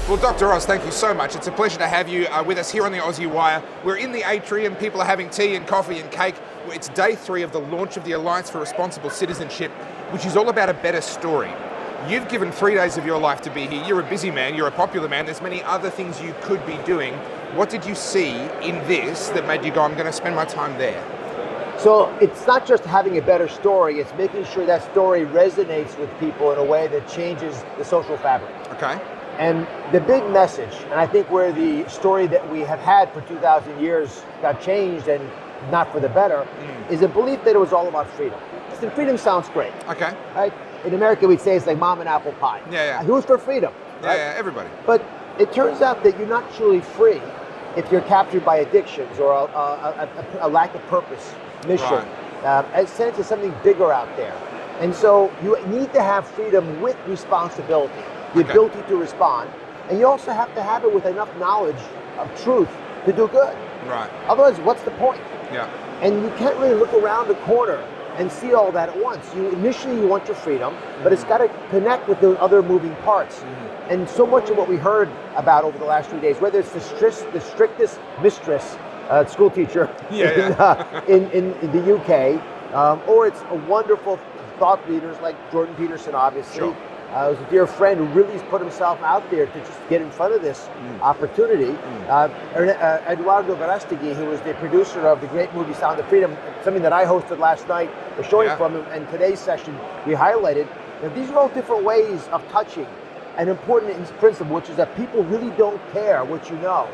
Well, Dr. Oz, thank you so much. It's a pleasure to have you with us here on the Aussie Wire. We're in the atrium, people are having tea and coffee and cake. It's day 3 of the launch of the Alliance for Responsible Citizenship, which is all about a better story. You've given 3 days of your life to be here. You're a busy man, you're a popular man, there's many other things you could be doing. What did you see in this that made you go, I'm going to spend my time there? So it's not just having a better story, it's making sure that story resonates with people in a way that changes the social fabric. Okay. And the big message, and I think where the story that we have had for 2,000 years got changed and not for the better, is a belief that it was all about freedom. And freedom sounds great. Okay. Right? In America, we'd say it's like mom and apple pie. Yeah. Who's for freedom? Right? Yeah, everybody. But it turns out that you're not truly free if you're captured by addictions or a lack of purpose, mission, Right. a sense of something bigger out there. And so you need to have freedom with responsibility. The ability to respond, and you also have to have it with enough knowledge of truth to do good. Right. Otherwise, what's the point? Yeah. And you can't really look around the corner and see all that at once. Initially you want your freedom, but it's got to connect with the other moving parts. And so much of what we heard about over the last 3 days, whether it's the strictest mistress, school teacher in the UK, or it's a wonderful thought leaders like Jordan Peterson, obviously. Sure. It was a dear friend who really has put himself out there to just get in front of this opportunity. Eduardo Verástegui, who was the producer of the great movie Sound of Freedom, something that I hosted last night, was showing from him, and today's session we highlighted. Now, these are all different ways of touching an important principle, which is that people really don't care what you know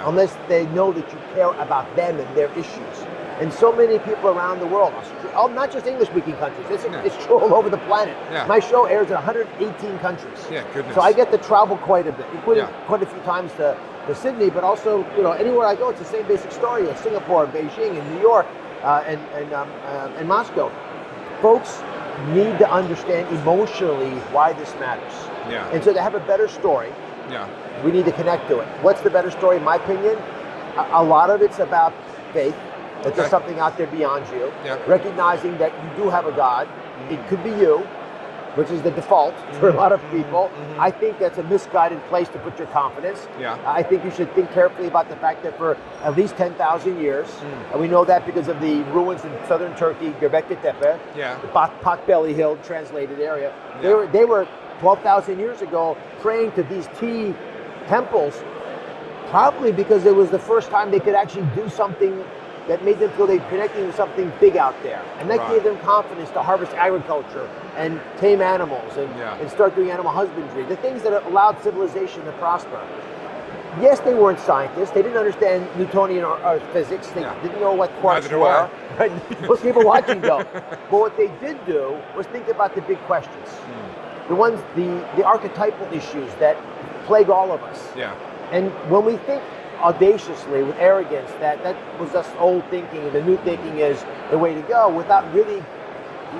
unless they know that you care about them and their issues. And so many people around the world, not just English-speaking countries, it's true all over the planet. Yeah. My show airs in 118 countries. Yeah, goodness. So I get to travel quite a bit, including quite a few times to Sydney, but also anywhere I go, it's the same basic story. In Singapore, Beijing, and New York, and Moscow. Folks need to understand emotionally why this matters. Yeah. And so to have a better story, we need to connect to it. What's the better story, in my opinion? A lot of it's about faith. That there's something out there beyond you. Recognizing that you do have a God. It could be you, which is the default for a lot of people. I think that's a misguided place to put your confidence. I think you should think carefully about the fact that for at least 10,000 years, and we know that because of the ruins in southern Turkey, Göbekli Tepe, the Potbelly Hill translated area, they were 12,000 years ago praying to these tea temples, probably because it was the first time they could actually do something that made them feel they were connecting with something big out there. And that gave them confidence to harvest agriculture and tame animals and start doing animal husbandry, the things that allowed civilization to prosper. Yes, they weren't scientists. They didn't understand Newtonian or physics. They didn't know what quarks were. Most people watching don't. But what they did do was think about the big questions. The ones, the archetypal issues that plague all of us. And when we think audaciously, with arrogance, that was just old thinking, and the new thinking is the way to go, without really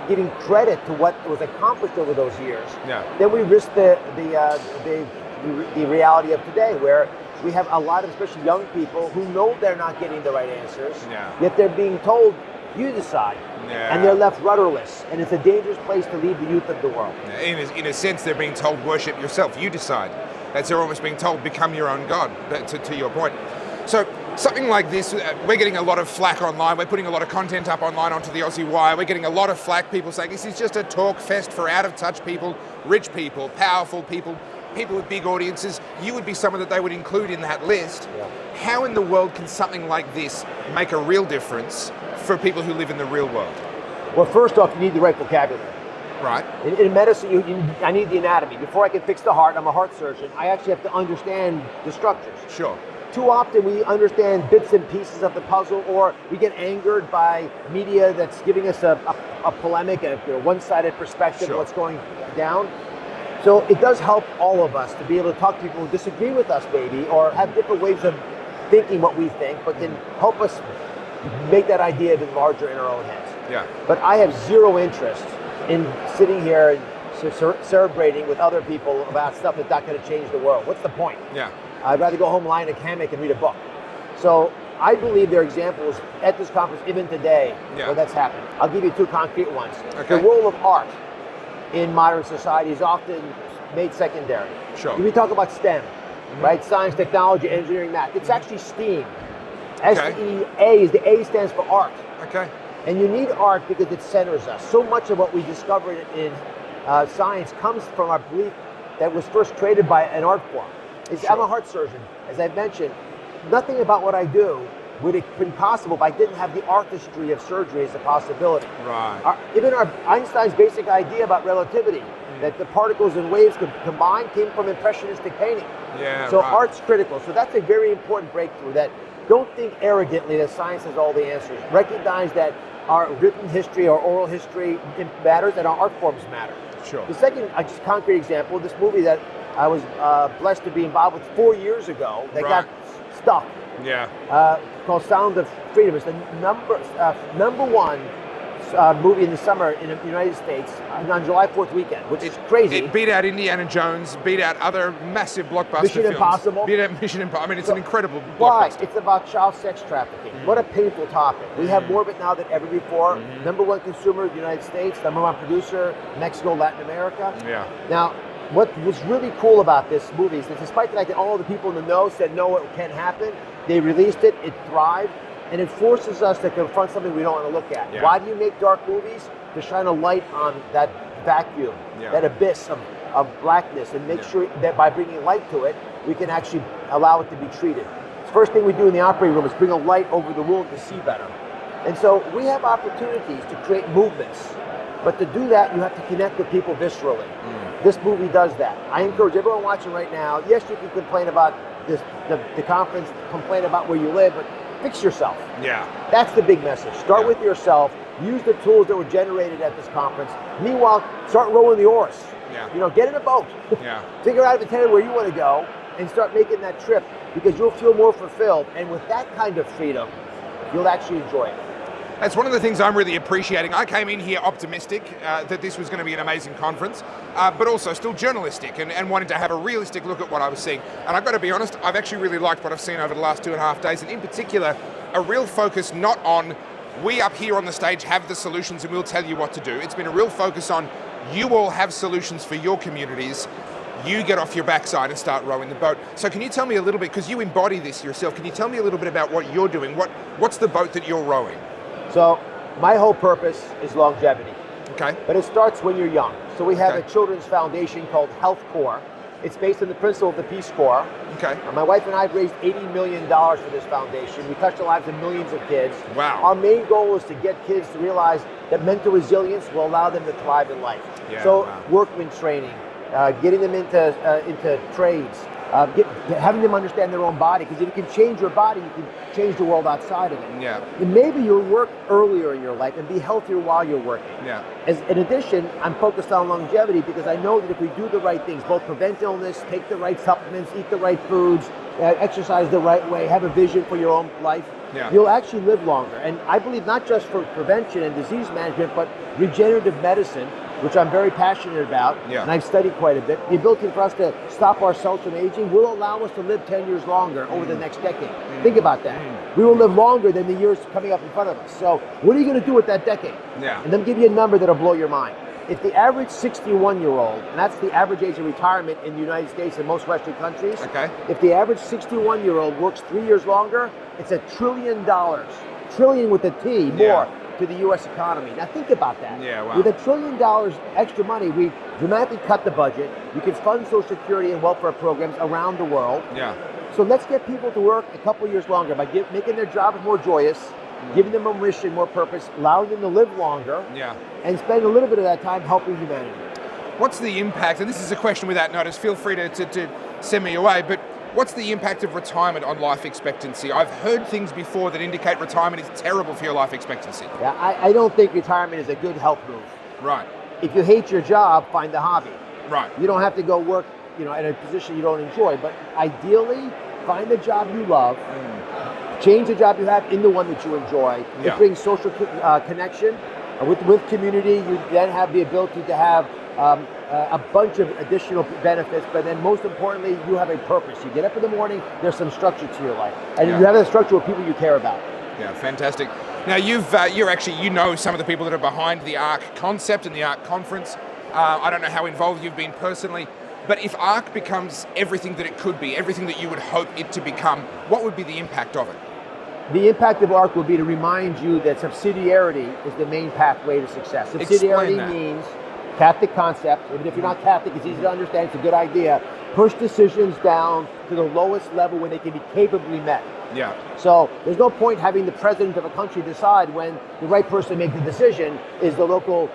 giving credit to what was accomplished over those years, then we risk the reality of today, where we have a lot of, especially young people, who know they're not getting the right answers, yet they're being told, you decide, and they're left rudderless, and it's a dangerous place to leave the youth of the world. In a sense, they're being told, worship yourself, you decide. That's they're almost being told, become your own God, to your point. So something like this, we're getting a lot of flack online. We're putting a lot of content up online onto the Aussie Wire. We're getting a lot of flack, people saying this is just a talk fest for out-of-touch people, rich people, powerful people, people with big audiences. You would be someone that they would include in that list. How in the world can something like this make a real difference for people who live in the real world? Well, first off, you need the right vocabulary. Right. In medicine, I need the anatomy. Before I can fix the heart, I'm a heart surgeon, I actually have to understand the structures. Sure. Too often we understand bits and pieces of the puzzle, or we get angered by media that's giving us a polemic, a one-sided perspective of what's going down. So it does help all of us to be able to talk to people who disagree with us, maybe, or have different ways of thinking what we think, but can help us make that idea a bit larger in our own heads. But I have zero interest in sitting here and celebrating with other people about stuff that's not going to change the world. What's the point? I'd rather go home, lie in a hammock, and read a book. So I believe there are examples at this conference, even today, where that's happened. I'll give you 2 concrete ones. The role of art in modern society is often made secondary. If we talk about STEM, right? Science, technology, engineering, math. It's actually STEAM. S-T-E-A, the A stands for art. Okay. And you need art because it centers us. So much of what we discovered in science comes from our belief that was first created by an art form. I'm a heart surgeon. As I mentioned, nothing about what I do would have been possible if I didn't have the artistry of surgery as a possibility. Right. Even Einstein's basic idea about relativity, that the particles and waves combined, came from impressionistic painting. Yeah. So art's critical. So that's a very important breakthrough. That don't think arrogantly that science has all the answers. Recognize that our written history, our oral history matters, and our art forms matter. Sure. The second, just concrete example, this movie that I was blessed to be involved with 4 years ago that got stuck. Yeah. Called Sound of Freedom. It's the number one movie in the summer in the United States on July 4th weekend, which is crazy. It beat out Indiana Jones, beat out other massive blockbuster Mission films. Impossible. Beat out Mission Impossible. I mean, it's an incredible Why? blockbuster. It's about child sex trafficking. What a painful topic. We have more of it now than ever before. Number one consumer of the United States, number one producer, Mexico, Latin America. Yeah. Now, what was really cool about this movie is that despite the fact that all the people in the know said, no, it can't happen, they released it, it thrived, and it forces us to confront something we don't want to look at. Yeah. Why do you make dark movies? To shine a light on that vacuum, that abyss of blackness, and make sure that by bringing light to it, we can actually allow it to be treated. The first thing we do in the operating room is bring a light over the wound to see better. And so we have opportunities to create movements, but to do that, you have to connect with people viscerally. This movie does that. I encourage everyone watching right now, yes, you can complain about the conference, complain about where you live, but fix yourself. Yeah. That's the big message. Start with yourself. Use the tools that were generated at this conference. Meanwhile, start rowing the oars. Yeah. Get in a boat. Yeah. Figure out the where you want to go and start making that trip, because you'll feel more fulfilled. And with that kind of freedom, you'll actually enjoy it. That's one of the things I'm really appreciating. I came in here optimistic that this was going to be an amazing conference, but also still journalistic and wanting to have a realistic look at what I was seeing. And I've got to be honest, I've actually really liked what I've seen over the last 2.5 days, and in particular, a real focus not on we up here on the stage have the solutions and we'll tell you what to do. It's been a real focus on you all have solutions for your communities. You get off your backside and start rowing the boat. So can you tell me a little bit, because you embody this yourself, can you tell me a little bit about what you're doing? What's the boat that you're rowing? So my whole purpose is longevity. Okay. But it starts when you're young. So we have a children's foundation called Health Corps. It's based on the principle of the Peace Corps. Okay. My wife and I have raised $80 million for this foundation. We touch the lives of millions of kids. Wow. Our main goal is to get kids to realize that mental resilience will allow them to thrive in life. Yeah, so workman training, getting them into trades, having them understand their own body, because if you can change your body, you can change the world outside of it. Yeah. And maybe you'll work earlier in your life and be healthier while you're working. Yeah. In addition, I'm focused on longevity because I know that if we do the right things, both prevent illness, take the right supplements, eat the right foods, exercise the right way, have a vision for your own life, you'll actually live longer. And I believe not just for prevention and disease management, but regenerative medicine, which I'm very passionate about, and I've studied quite a bit. The ability for us to stop ourselves from aging will allow us to live 10 years longer over the next decade. Think about that. We will live longer than the years coming up in front of us. So what are you going to do with that decade? And let me give you a number that'll blow your mind. If the average 61-year-old, and that's the average age of retirement in the United States and most Western countries, if the average 61-year-old works 3 years longer, it's $1 trillion, trillion with a T, more to the U.S. economy. Now think about that. With $1 trillion extra money, we dramatically cut the budget. We can fund Social Security and welfare programs around the world. So let's get people to work a couple years longer by making their jobs more joyous, giving them a mission, more purpose, allowing them to live longer, and spend a little bit of that time helping humanity. What's the impact, and this is a question without notice, feel free to send me away, but what's the impact of retirement on life expectancy? I've heard things before that indicate retirement is terrible for your life expectancy. I don't think retirement is a good health move. Right. If you hate your job, find a hobby. Right. You don't have to go work, in a position you don't enjoy, but ideally, find a job you love, change the job you have into one that you enjoy. It brings social connection with community. You then have the ability to have a bunch of additional benefits, but then most importantly, you have a purpose. You get up in the morning, there's some structure to your life, and you have that structure with people you care about. Yeah, fantastic. Now you're actually, some of the people that are behind the ARC concept and the ARC conference. I don't know how involved you've been personally. But if ARC becomes everything that it could be, everything that you would hope it to become, what would be the impact of it? The impact of ARC will be to remind you that subsidiarity is the main pathway to success. Subsidiarity means Catholic concept. Even if you're not Catholic, it's easy to understand. It's a good idea. Push decisions down to the lowest level when they can be capably met. Yeah. So there's no point having the president of a country decide when the right person to make the decision is the local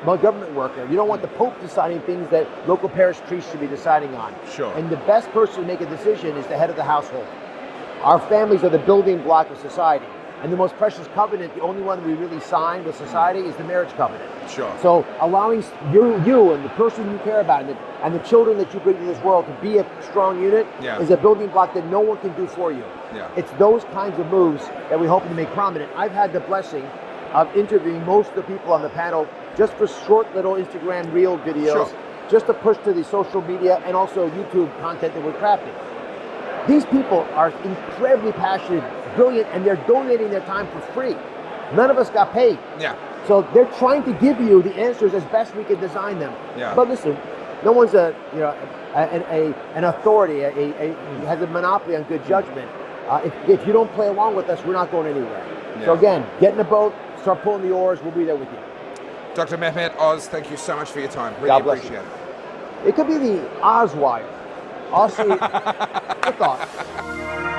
government worker. You don't want the Pope deciding things that local parish priests should be deciding on. Sure. And the best person to make a decision is the head of the household. Our families are the building block of society. And the most precious covenant, the only one we really sign with society, is the marriage covenant. Sure. So allowing you and the person you care about and the children that you bring to this world to be a strong unit is a building block that no one can do for you. Yeah. It's those kinds of moves that we hope to make prominent. I've had the blessing of interviewing most of the people on the panel just for short little Instagram reel videos, just to push to the social media and also YouTube content that we're crafting. These people are incredibly passionate, brilliant, and they're donating their time for free. None of us got paid. Yeah. So they're trying to give you the answers as best we can design them. Yeah. But listen, no one's an authority, has a monopoly on good judgment. If you don't play along with us, we're not going anywhere. Yeah. So again, get in the boat, start pulling the oars, we'll be there with you. Dr. Mehmet Oz, thank you so much for your time. Really appreciate it. It could be the Aussie Wire. Aussie, good thought.